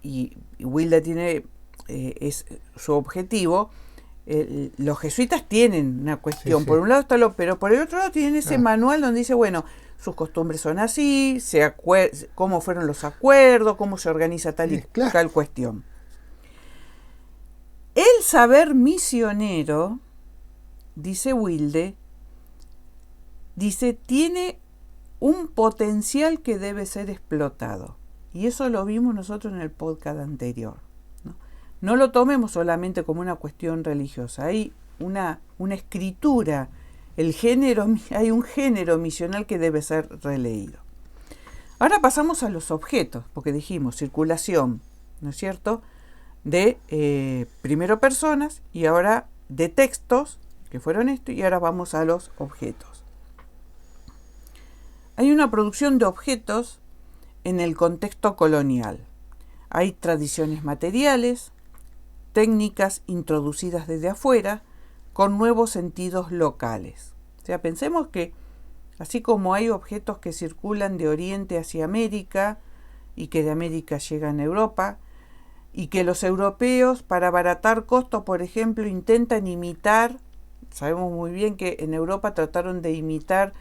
y Wilde tiene es su objetivo, los jesuitas tienen una cuestión, por un lado está pero por el otro lado tienen ese manual donde dice, bueno, sus costumbres son así, cómo fueron los acuerdos, cómo se organiza tal y tal cuestión. El saber misionero, dice Wilde, tiene un potencial que debe ser explotado. Y eso lo vimos nosotros en el podcast anterior. No lo tomemos solamente como una cuestión religiosa. Hay una escritura, hay un género misional que debe ser releído. Ahora pasamos a los objetos, porque dijimos circulación, ¿no es cierto?, de primero personas y ahora de textos, que fueron esto, y ahora vamos a los objetos. Hay una producción de objetos en el contexto colonial. Hay tradiciones materiales, técnicas introducidas desde afuera, con nuevos sentidos locales. O sea, pensemos que así como hay objetos que circulan de Oriente hacia América y que de América llegan a Europa, y que los europeos, para abaratar costos, por ejemplo, intentan imitar, sabemos muy bien que en Europa trataron de imitar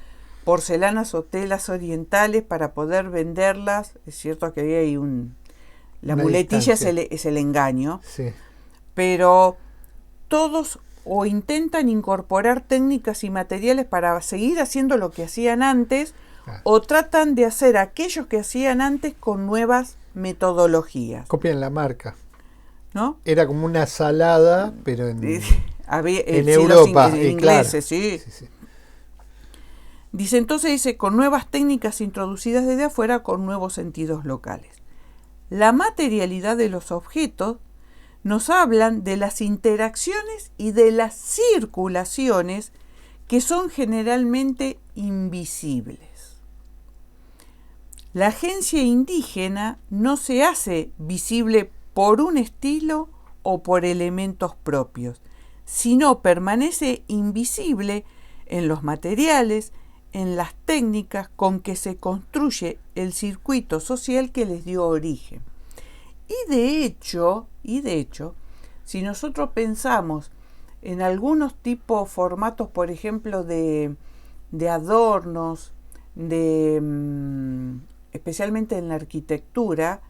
porcelanas o telas orientales para poder venderlas. Es cierto que había ahí la muletilla es el engaño, pero todos o intentan incorporar técnicas y materiales para seguir haciendo lo que hacían antes, o tratan de hacer aquellos que hacían antes con nuevas metodologías. Copian la marca, ¿no? Era como una salada, pero en Europa, los ingleses, sí. Dice, entonces con nuevas técnicas introducidas desde afuera con nuevos sentidos locales. La materialidad de los objetos nos hablan de las interacciones y de las circulaciones que son generalmente invisibles. La agencia indígena no se hace visible por un estilo o por elementos propios, sino permanece invisible en los materiales, en las técnicas con que se construye el circuito social que les dio origen. Y de hecho, si nosotros pensamos en algunos formatos, por ejemplo, de adornos, especialmente en la arquitectura,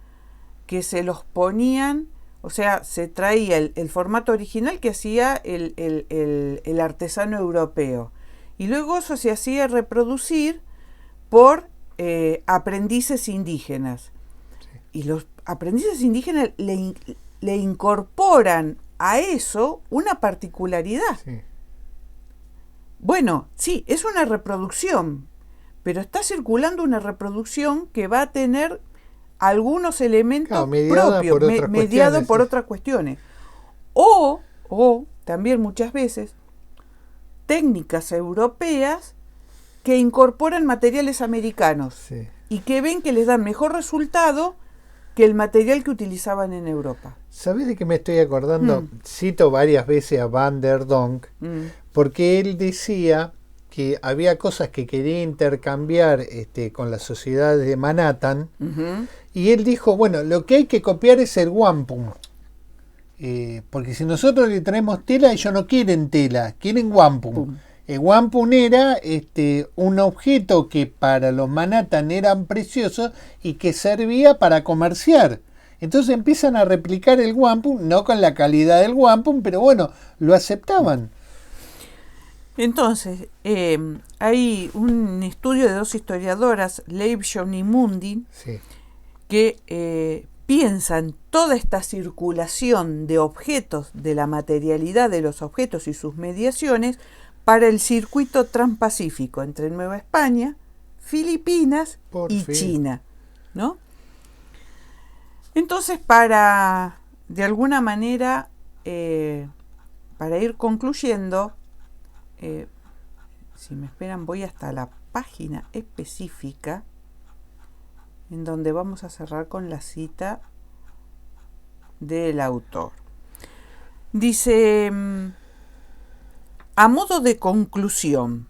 que se los ponían, o sea, se traía el formato original que hacía el artesano europeo, y luego eso se hacía reproducir por aprendices indígenas. Y los aprendices indígenas le incorporan a eso una particularidad. Bueno, sí, es una reproducción, pero está circulando una reproducción que va a tener algunos elementos propios, mediados por otras cuestiones. O también muchas veces técnicas europeas que incorporan materiales americanos y que ven que les dan mejor resultado que el material que utilizaban en Europa. ¿Sabés de qué me estoy acordando? Cito varias veces a Van der Donck, porque él decía que había cosas que quería intercambiar con las sociedades de Manhattan, y él dijo, bueno, lo que hay que copiar es el wampum, porque si nosotros le traemos tela, ellos no quieren tela, quieren wampum. El wampum era un objeto que para los Manhattan eran preciosos y que servía para comerciar. Entonces empiezan a replicar el wampum, no con la calidad del wampum, pero bueno, lo aceptaban. Entonces, hay un estudio de dos historiadoras, Leibshon y Mundin, sí, que piensan toda esta circulación de objetos, de la materialidad de los objetos y sus mediaciones para el circuito transpacífico entre Nueva España, Filipinas y China, ¿no? Entonces, de alguna manera, para ir concluyendo, si me esperan voy hasta la página específica en donde vamos a cerrar con la cita del autor. Dice, a modo de conclusión,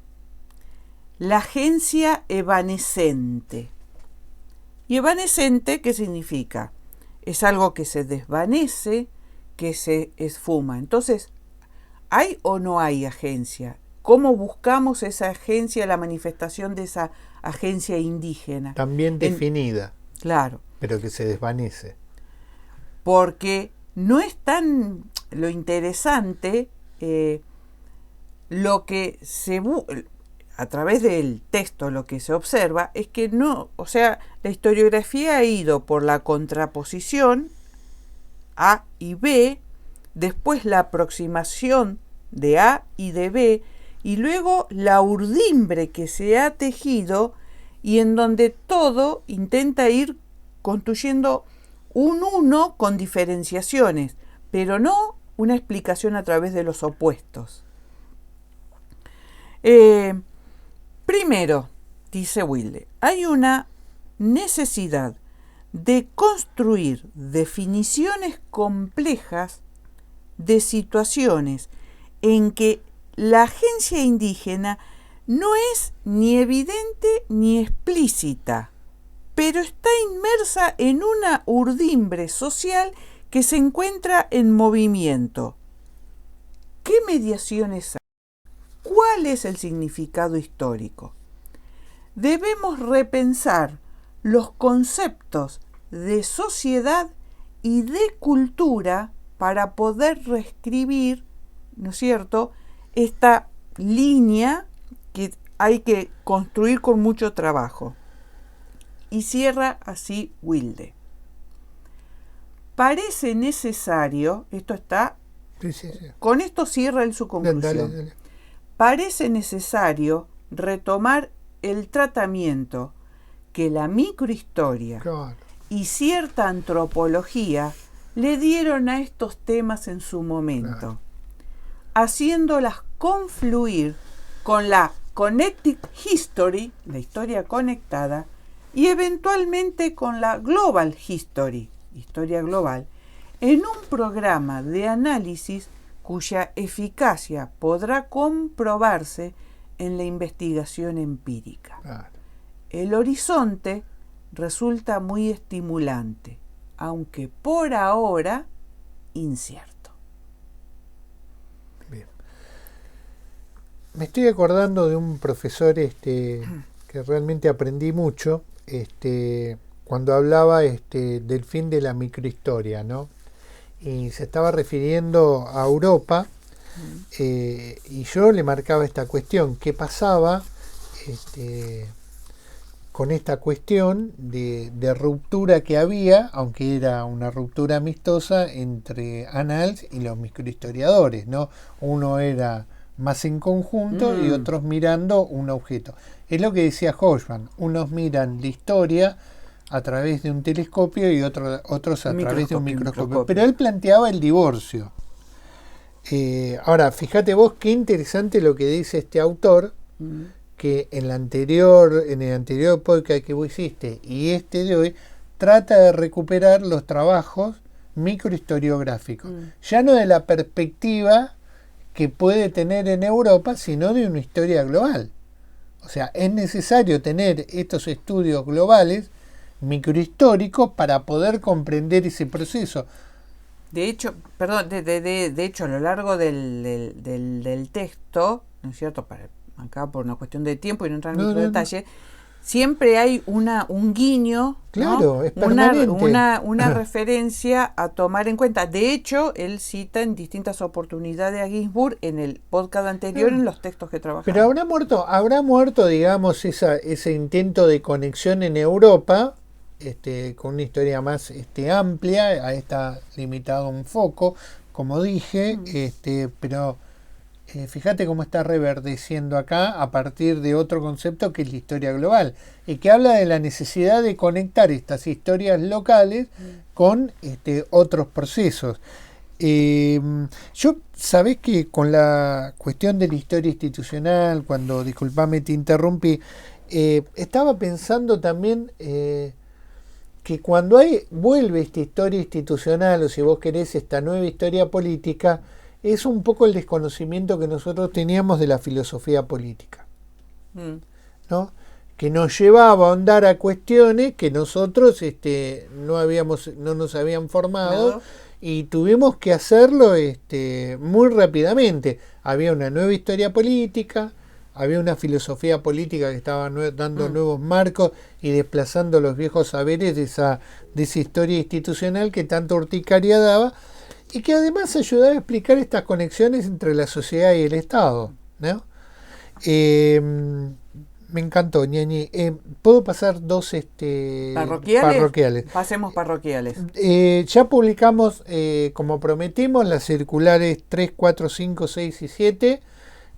la agencia evanescente. ¿Y evanescente qué significa? Es algo que se desvanece, que se esfuma. Entonces, ¿hay o no hay agencia? ¿Cómo buscamos esa agencia, la manifestación de esa agencia indígena? También definida. Claro. Pero que se desvanece. Porque no es tan lo interesante lo que a través del texto lo que se observa es que no, o sea, la historiografía ha ido por la contraposición A y B, después la aproximación de A y de B, y luego la urdimbre que se ha tejido y en donde todo intenta ir construyendo un uno con diferenciaciones, pero no una explicación a través de los opuestos. Primero, dice Wilde, hay una necesidad de construir definiciones complejas de situaciones en que la agencia indígena no es ni evidente ni explícita, pero está inmersa en una urdimbre social que se encuentra en movimiento. ¿Qué mediaciones hay? ¿Cuál es el significado histórico? Debemos repensar los conceptos de sociedad y de cultura para poder reescribir, ¿no es cierto?, esta línea que hay que construir con mucho trabajo. Y cierra así Wilde. Parece necesario, esto está, sí. Con esto cierra él su conclusión. Dale. Parece necesario retomar el tratamiento que la microhistoria y cierta antropología le dieron a estos temas en su momento, haciéndolas confluir con la Connected History, la historia conectada, y eventualmente con la Global History, historia global, en un programa de análisis cuya eficacia podrá comprobarse en la investigación empírica. El horizonte resulta muy estimulante, aunque por ahora incierto. Bien. Me estoy acordando de un profesor que realmente aprendí mucho cuando hablaba del fin de la microhistoria, ¿no? Y se estaba refiriendo a Europa, y yo le marcaba esta cuestión, ¿qué pasaba con esta cuestión de ruptura que había, aunque era una ruptura amistosa, entre annals y los microhistoriadores, ¿no? Uno era más en conjunto y otros mirando un objeto. Es lo que decía Hochman, unos miran la historia a través de un telescopio y otros a través de un microscopio. Pero él planteaba el divorcio. Ahora, fíjate vos qué interesante lo que dice este autor, que en el anterior podcast que vos hiciste y este de hoy, trata de recuperar los trabajos microhistoriográficos. Ya no de la perspectiva que puede tener en Europa, sino de una historia global. O sea, es necesario tener estos estudios globales microhistóricos para poder comprender ese proceso. De hecho, de hecho, a lo largo del texto, ¿no es cierto?, acá por una cuestión de tiempo y no entrar en mucho detalle, siempre hay un guiño, claro, ¿no? Es permanente. Una referencia a tomar en cuenta. De hecho, él cita en distintas oportunidades a Ginsburg en el podcast anterior, en los textos que trabajaba. Pero habrá muerto, digamos, ese intento de conexión en Europa, con una historia más amplia, a esta limitado un foco, como dije, pero fíjate cómo está reverdeciendo acá a partir de otro concepto que es la historia global, y que habla de la necesidad de conectar estas historias locales con otros procesos. Yo, sabés que con la cuestión de la historia institucional, disculpame te interrumpí, estaba pensando también que cuando vuelve esta historia institucional, o si vos querés esta nueva historia política, es un poco el desconocimiento que nosotros teníamos de la filosofía política, ¿no? Que nos llevaba a ahondar a cuestiones que nosotros no nos habían formado, y tuvimos que hacerlo muy rápidamente. Había una nueva historia política, había una filosofía política que estaba dando nuevos marcos y desplazando los viejos saberes de esa historia institucional que tanta urticaria daba, y que además ayudaba a explicar estas conexiones entre la sociedad y el Estado, ¿no? Me encantó, Ñañi. ¿Puedo pasar dos parroquiales? Pasemos parroquiales. Ya publicamos, como prometimos, las circulares 3, 4, 5, 6 y 7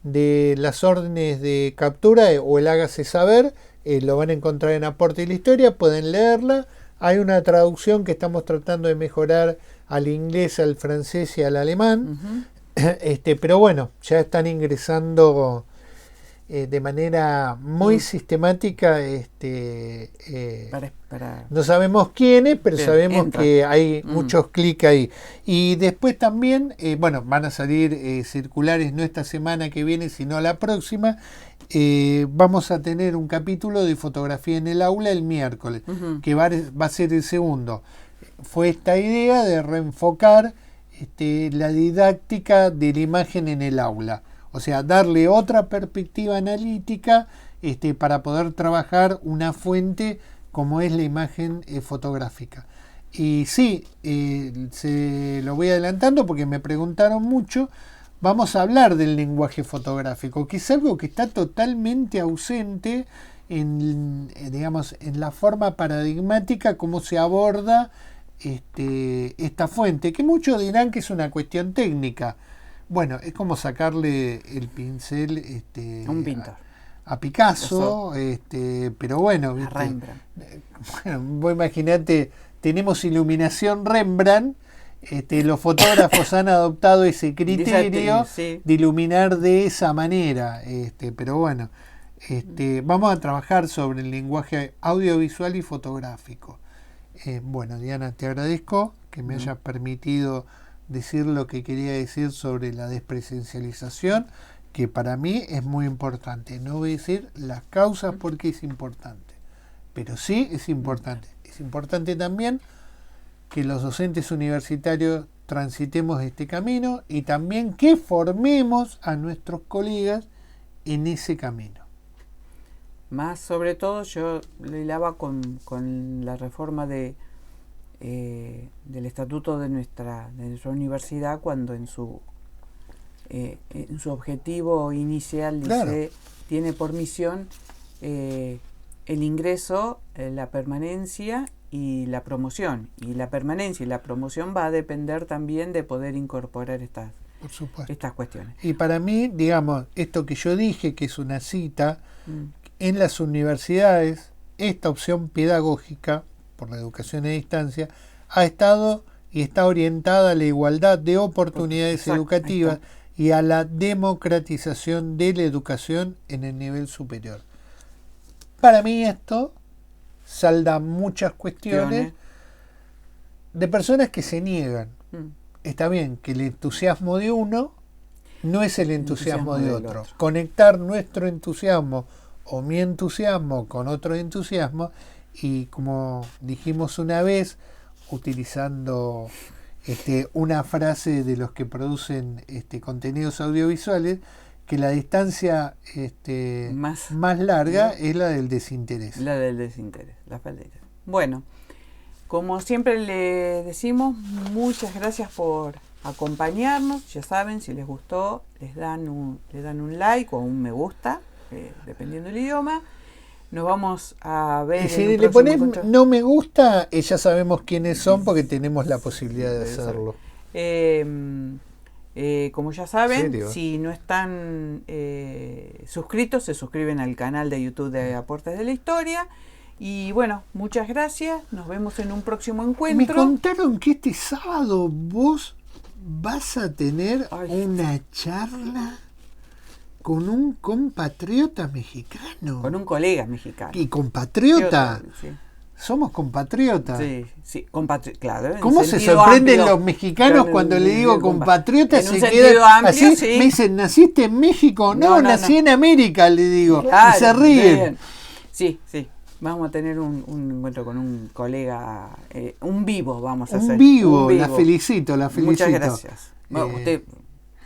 de las órdenes de captura o el hágase saber. Lo van a encontrar en Aporte y la Historia, pueden leerla. Hay una traducción que estamos tratando de mejorar al inglés, al francés y al alemán. Pero bueno, ya están ingresando de manera muy sistemática. No sabemos quiénes, pero sabemos que hay muchos clics ahí. Y después también, van a salir circulares no esta semana que viene, sino la próxima. Vamos a tener un capítulo de fotografía en el aula el miércoles, que va a ser el segundo. Fue esta idea de reenfocar la didáctica de la imagen en el aula, o sea, darle otra perspectiva analítica para poder trabajar una fuente como es la imagen fotográfica. Y sí, se lo voy adelantando porque me preguntaron mucho. Vamos a hablar del lenguaje fotográfico, que es algo que está totalmente ausente en la forma paradigmática como se aborda esta fuente, que muchos dirán que es una cuestión técnica. Bueno, es como sacarle el pincel un pintor a Picasso, pero bueno, a Rembrandt. Vos imaginate, tenemos iluminación Rembrandt. Los fotógrafos han adoptado ese criterio de iluminar de esa manera, pero bueno, vamos a trabajar sobre el lenguaje audiovisual y fotográfico. Bueno, Diana, te agradezco que me hayas permitido decir lo que quería decir sobre la despresencialización, que para mí es muy importante. No voy a decir las causas porque es importante, pero sí es importante. Es importante también que los docentes universitarios transitemos este camino y también que formemos a nuestros colegas en ese camino. Más sobre todo yo lo hilaba con la reforma del estatuto de nuestra universidad, cuando en su objetivo inicial dice, claro, tiene por misión el ingreso, la permanencia y la promoción. Y la permanencia y la promoción va a depender también de poder incorporar estas cuestiones. Y para mí, digamos, esto que yo dije, que es una cita, en las universidades, esta opción pedagógica por la educación a distancia ha estado y está orientada a la igualdad de oportunidades educativas y a la democratización de la educación en el nivel superior. Para mí esto salda muchas cuestiones de personas que se niegan. Está bien que el entusiasmo de uno no es el entusiasmo de otro. Conectar nuestro entusiasmo o mi entusiasmo con otro entusiasmo, y como dijimos una vez, utilizando una frase de los que producen contenidos audiovisuales, que la distancia más larga es la del desinterés. La del desinterés, la falta de interés. Bueno, como siempre le decimos, muchas gracias por acompañarnos. Ya saben, si les gustó, le dan un like o un me gusta, dependiendo del idioma. Nos vamos a ver. Y si le pones no me gusta, ya sabemos quiénes son porque tenemos la posibilidad de hacerlo. Como ya saben, si no están suscritos, se suscriben al canal de YouTube de Aportes de la Historia. Y bueno, muchas gracias. Nos vemos en un próximo encuentro. Me contaron que este sábado vos vas a tener una charla con un compatriota mexicano. Con un colega mexicano. Y compatriota. Sí. Somos compatriotas. Sí, claro. ¿Cómo se sorprenden los mexicanos cuando le digo compatriota? Se quedan así, sí. Me dicen, ¿naciste en México? No, nací en América, le digo. Claro, y se ríen. Sí. Vamos a tener un encuentro con un colega, un vivo vamos a hacer. Un vivo, la felicito. Muchas gracias. Usted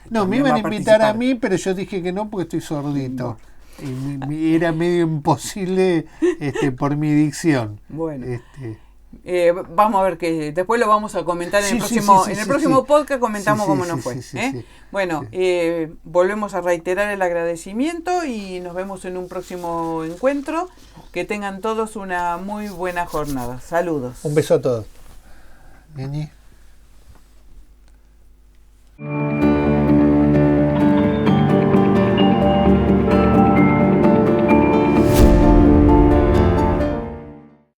no, me iban a invitar a mí, pero yo dije que no porque estoy sordito. Y era medio imposible por mi dicción. Bueno, vamos a ver que después lo vamos a comentar en el próximo podcast. Comentamos cómo nos fue. Bueno, volvemos a reiterar el agradecimiento y nos vemos en un próximo encuentro. Que tengan todos una muy buena jornada. Saludos. Un beso a todos. Nini.